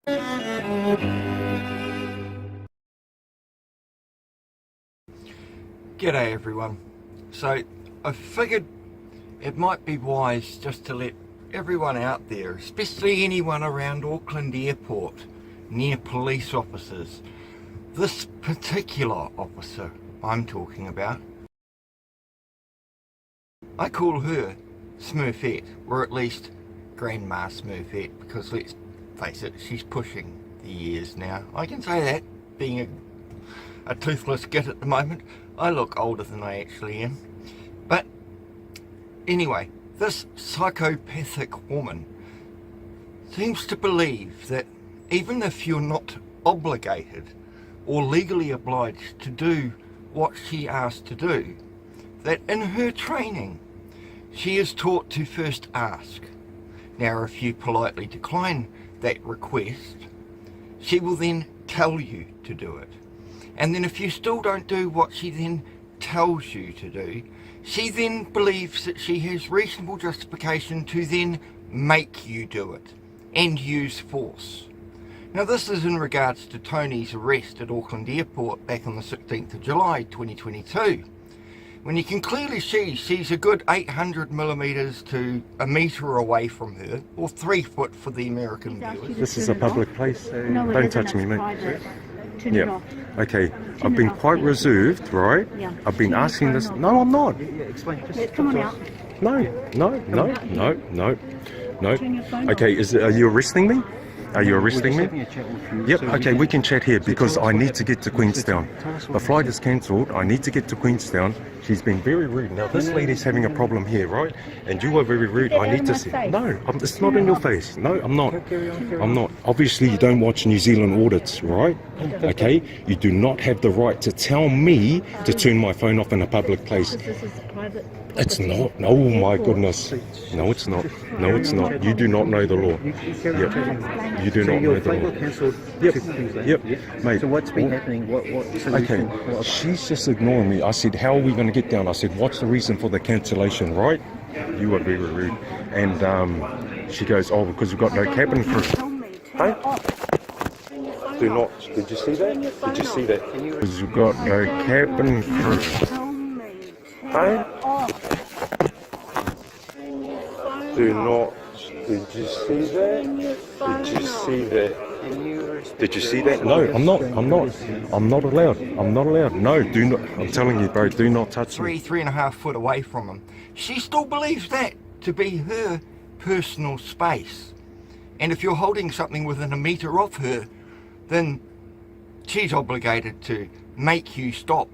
G'day everyone. So I figured it might be wise just to let everyone out there, especially anyone around Auckland Airport, near police officers, this particular officer I'm talking about, I call her Smurfette, or at least Grandma Smurfette, because let's face it, she's pushing the years now. I can say that, being a toothless git at the moment. I look older than I actually am. But anyway, this psychopathic woman seems to believe that even if you're not obligated or legally obliged to do what she asked to do, that in her training she is taught to first ask. Now if you politely decline that request, she will then tell you to do it. And then if you still don't do what she then tells you to do, she then believes that she has reasonable justification to then make you do it and use force. Now this is in regards to Tony's arrest at Auckland Airport back on the 16th of July 2022, when you can clearly see she's a good 800 millimetres to a metre away from her, or 3 foot for the American viewers. This is a public place. No, don't touch me, mate. Turn it off. Okay, I've been quite reserved, right? Yeah. I've been asking this. No, I'm not. Come on out. No. Turn your phone Okay, are you arresting me? Are you arresting me? Yep, okay, we can chat here because I need to get to Queenstown. The flight is cancelled. I need to get to Queenstown. She's been very rude. Now, this lady's having a problem here, right? And you are very rude. I need to see. No, it's not in your face. No, I'm not. I'm not. Obviously, you don't watch New Zealand audits, right? Okay? You do not have the right to tell me to turn my phone off in a public place. This is private. It's not. Oh my goodness. No, it's not. No, it's not. You do not know the law. Yep. You do not know the law. Yep. Mate. So what's been happening? What okay. She's just ignoring me. I said, how are we going to get down? I said, what's the reason for the cancellation, right? You are very rude. And she goes, oh, because we've got no cabin crew. Hey? Do not. Did you see that? Did you see that? Because we've got no cabin crew. Hey? Do not. Did you see that? Did you see that? Did you see that? No, I'm not. I'm not. I'm not allowed. I'm not allowed. No, do not. I'm telling you, bro, do not touch me. 3.5 foot away from him. She still believes that to be her personal space. And if you're holding something within a metre of her, then she's obligated to make you stop.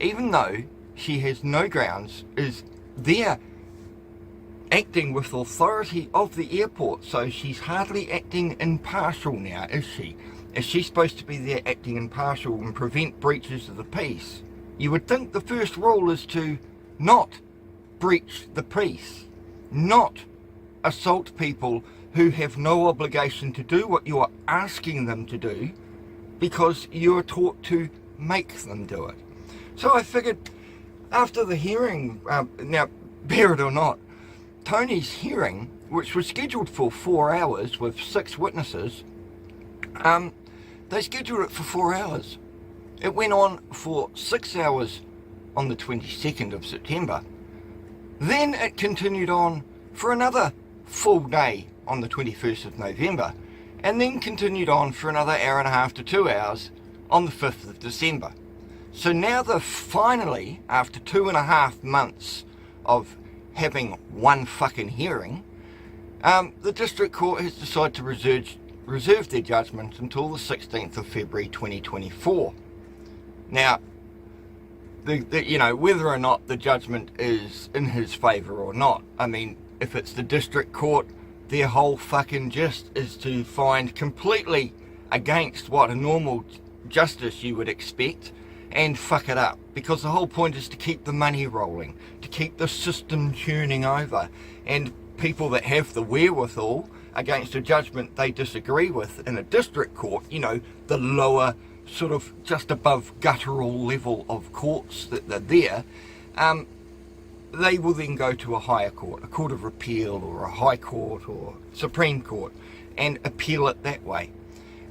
Even though she has no grounds, is there acting with authority of the airport, so she's hardly acting impartial now, is she? Is she supposed to be there acting impartial and prevent breaches of the peace? You would think the first rule is to not breach the peace, not assault people who have no obligation to do what you are asking them to do because you're taught to make them do it. So I figured after the hearing, now bear it or not, Tony's hearing, which was scheduled for 4 hours with 6 witnesses, they scheduled it for 4 hours. It went on for 6 hours on the 22nd of September. Then it continued on for another full day on the 21st of November, and then continued on for another hour and a half to 2 hours on the 5th of December. So now they're finally, after 2.5 months of having one fucking hearing, the district court has decided to reserve their judgment until the 16th of February 2024. Now, you know, whether or not the judgment is in his favour or not, I mean, if it's the district court, their whole fucking gist is to find completely against what a normal justice you would expect and fuck it up, because the whole point is to keep the money rolling, to keep the system turning over, and people that have the wherewithal against a judgment they disagree with in a district court, you know, the lower sort of just above guttural level of courts that are there, they will then go to a higher court, a court of appeal or a high court or Supreme Court, and appeal it that way.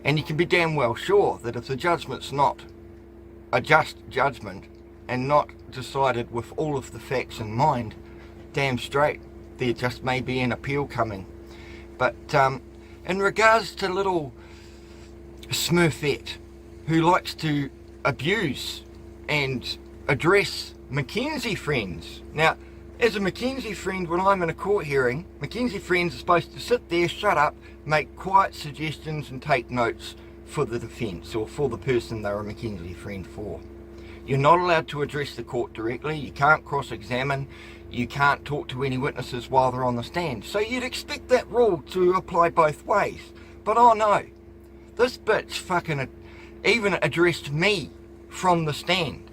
And you can be damn well sure that if the judgment's not a just judgment and not decided with all of the facts in mind, damn straight there just may be an appeal coming. But in regards to little Smurfette, who likes to abuse and address Mackenzie friends. Now, as a Mackenzie friend, when I'm in a court hearing, Mackenzie friends are supposed to sit there, shut up, make quiet suggestions and take notes for the defence or for the person they're a Mackenzie friend for. You're not allowed to address the court directly, you can't cross-examine, you can't talk to any witnesses while they're on the stand. So you'd expect that rule to apply both ways. But oh no, this bitch fucking even addressed me from the stand.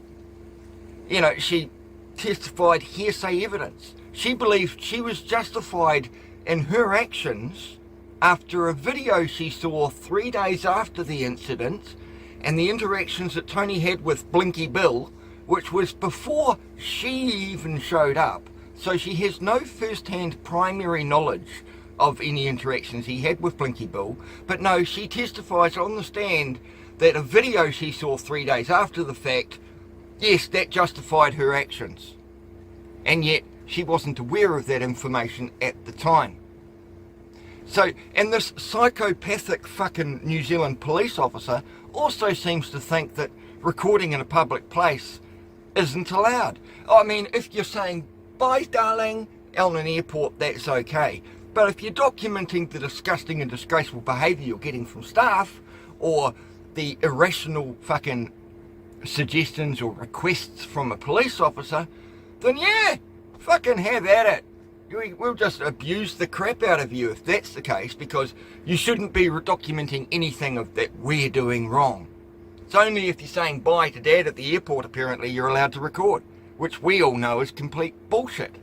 You know, she testified hearsay evidence. She believed she was justified in her actions after a video she saw 3 days after the incident and the interactions that Tony had with Blinky Bill, which was before she even showed up. So she has no first-hand primary knowledge of any interactions he had with Blinky Bill. But no, she testifies on the stand that a video she saw 3 days after the fact, yes, that justified her actions. And yet, she wasn't aware of that information at the time. So, and this psychopathic fucking New Zealand police officer also seems to think that recording in a public place isn't allowed. I mean, if you're saying, bye darling, Allen Airport, that's okay. But if you're documenting the disgusting and disgraceful behaviour you're getting from staff, or the irrational fucking suggestions or requests from a police officer, then yeah, fucking have at it. We'll just abuse the crap out of you if that's the case, because you shouldn't be documenting anything of that we're doing wrong. It's only if you're saying bye to dad at the airport apparently you're allowed to record, which we all know is complete bullshit.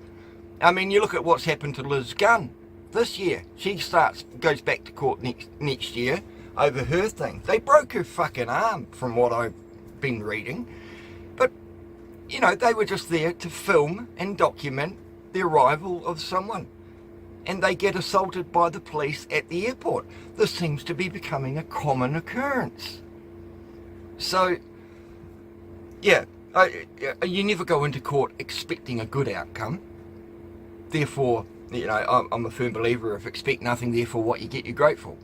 I mean, you look at what's happened to Liz Gunn this year. She goes back to court next year over her thing. They broke her fucking arm from what I've been reading. But, you know, they were just there to film and document the arrival of someone. And they get assaulted by the police at the airport. This seems to be becoming a common occurrence. So, yeah, you never go into court expecting a good outcome. Therefore, you know, I'm a firm believer of expect nothing, therefore what you get, you're grateful.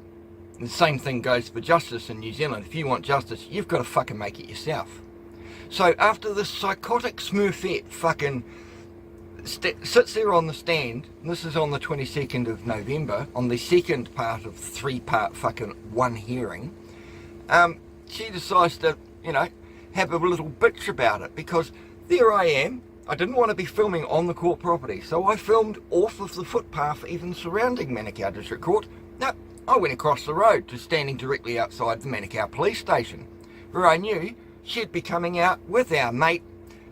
And the same thing goes for justice in New Zealand. If you want justice, you've got to fucking make it yourself. So after this psychotic Smurfette fucking sits there on the stand, and this is on the 22nd of November, on the second part of 3-part fucking one hearing, she decides to, you know, have a little bitch about it, because there I am. I didn't want to be filming on the court property, so I filmed off of the footpath even surrounding Manukau District Court. No, I went across the road to standing directly outside the Manukau Police Station, where I knew she'd be coming out with our mate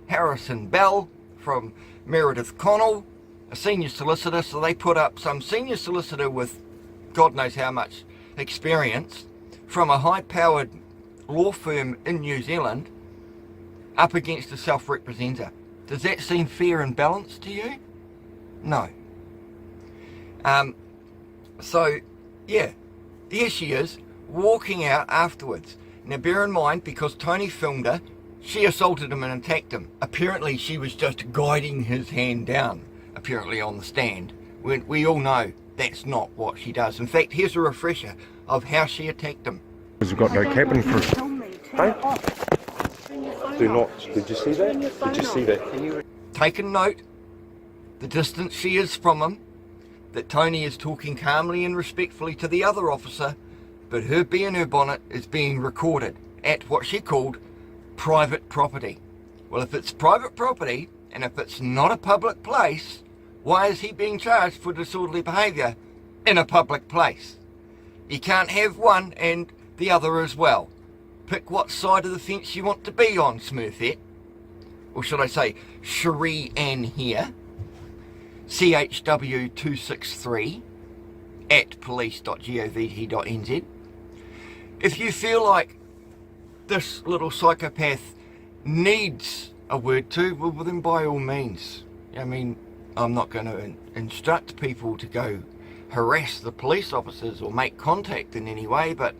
Harrison Bell from Meredith Connell, a senior solicitor. So they put up some senior solicitor with God knows how much experience from a high-powered law firm in New Zealand up against a self-representer. Does that seem fair and balanced to you? No. So, yeah, there she is, walking out afterwards. Now bear in mind, because Tony filmed her, she assaulted him and attacked him. Apparently she was just guiding his hand down, apparently on the stand. We all know that's not what she does. In fact, here's a refresher of how she attacked him. Because we've got no cabin crew. Hey? Do not. Did you see that? Did you see that? Can you taken note, the distance she is from him, that Tony is talking calmly and respectfully to the other officer, but her bee in her bonnet is being recorded at what she called private property. Well, if it's private property, and if it's not a public place, why is he being charged for disorderly behaviour in a public place? You can't have one and the other as well. Pick what side of the fence you want to be on, Smurfette. Or should I say, Cherie Ann here, CHW263 at police.govt.nz. If you feel like this little psychopath needs a word to, well then by all means. I mean, I'm not going to instruct people to go harass the police officers or make contact in any way, but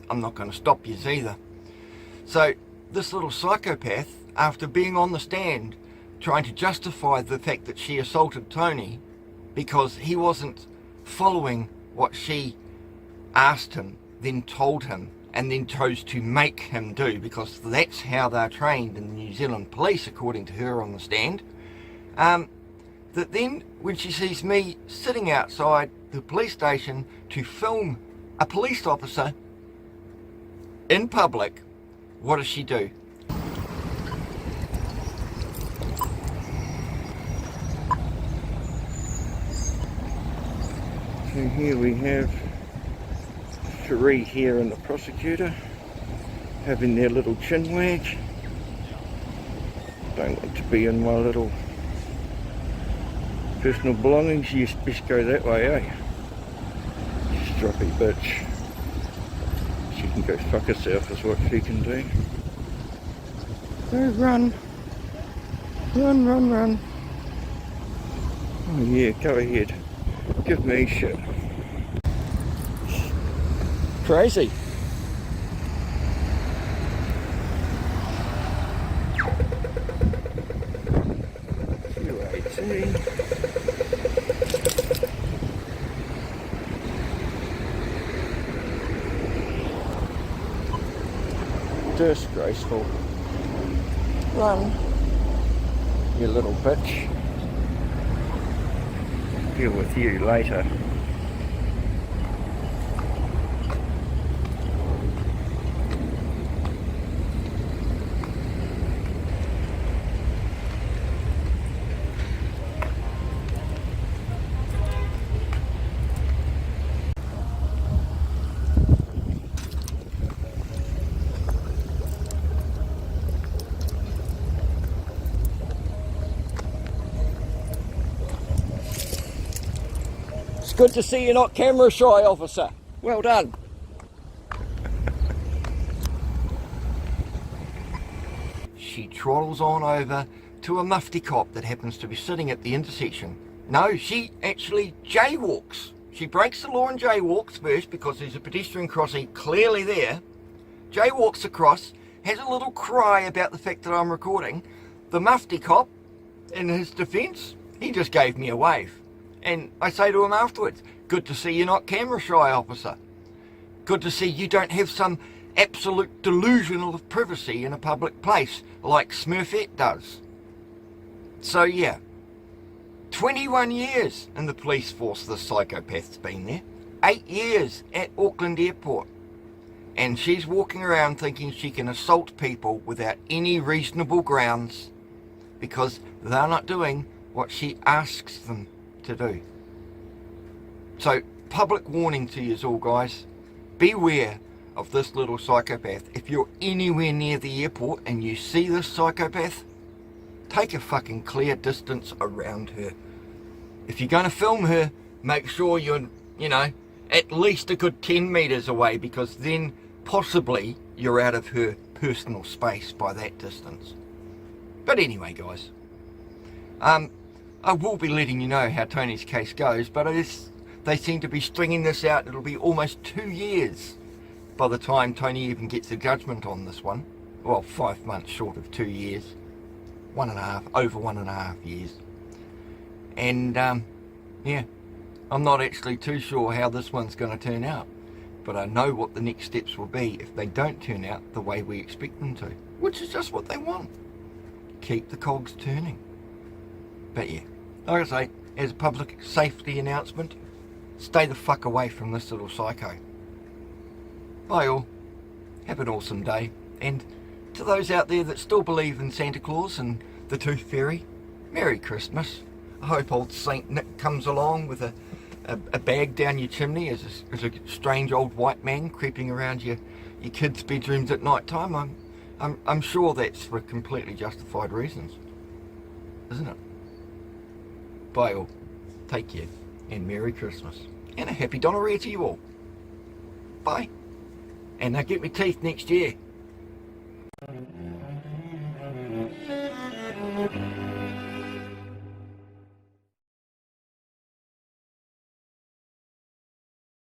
I'm not going to stop you either. So this little psychopath, after being on the stand trying to justify the fact that she assaulted Tony because he wasn't following what she asked him, then told him, and then chose to make him do, because that's how they're trained in the New Zealand police, according to her on the stand, that then when she sees me sitting outside the police station to film a police officer in public, what does she do? So here we have Cherie here and the prosecutor having their little chin wag. Don't want to be in my little personal belongings. You best go that way, eh? Stroppy bitch. She can go fuck herself is what she can do. So run. Run, run, run. Oh yeah, go ahead. Give me shit. Crazy. CUAT. Disgraceful. Run, you little bitch. Deal with you later. It's good to see you're not camera shy, officer. Well done. She trottles on over to a mufti cop that happens to be sitting at the intersection. No, she actually jaywalks. She breaks the law and jaywalks first because there's a pedestrian crossing clearly there. Jaywalks across, has a little cry about the fact that I'm recording. The mufti cop, in his defence, he just gave me a wave. And I say to him afterwards, good to see you're not camera shy, officer. Good to see you don't have some absolute delusional of privacy in a public place like Smurfette does. So yeah, 21 years in the police force this psychopath's been there. 8 years at Auckland Airport. And she's walking around thinking she can assault people without any reasonable grounds because they're not doing what she asks them to do. So, public warning to you all, guys. Beware of this little psychopath. If you're anywhere near the airport and you see this psychopath, take a fucking clear distance around her. If you're going to film her, make sure you're, at least a good 10 metres away, because then possibly you're out of her personal space by that distance. But anyway, guys, I will be letting you know how Tony's case goes, but they seem to be stringing this out. It'll be almost 2 years by the time Tony even gets a judgment on this one. Well, 5 months short of 2 years. Over 1.5 years. And, yeah, I'm not actually too sure how this one's going to turn out. But I know what the next steps will be if they don't turn out the way we expect them to. Which is just what they want. Keep the cogs turning. But yeah, like I say, as a public safety announcement, stay the fuck away from this little psycho. Bye all. Have an awesome day. And to those out there that still believe in Santa Claus and the Tooth Fairy, Merry Christmas. I hope old Saint Nick comes along with a bag down your chimney as a strange old white man creeping around your kids' bedrooms at night time. I'm sure that's for completely justified reasons, isn't it? Bye all. Take care and Merry Christmas and a happy Donneria to you all. Bye. And now get me teeth next year.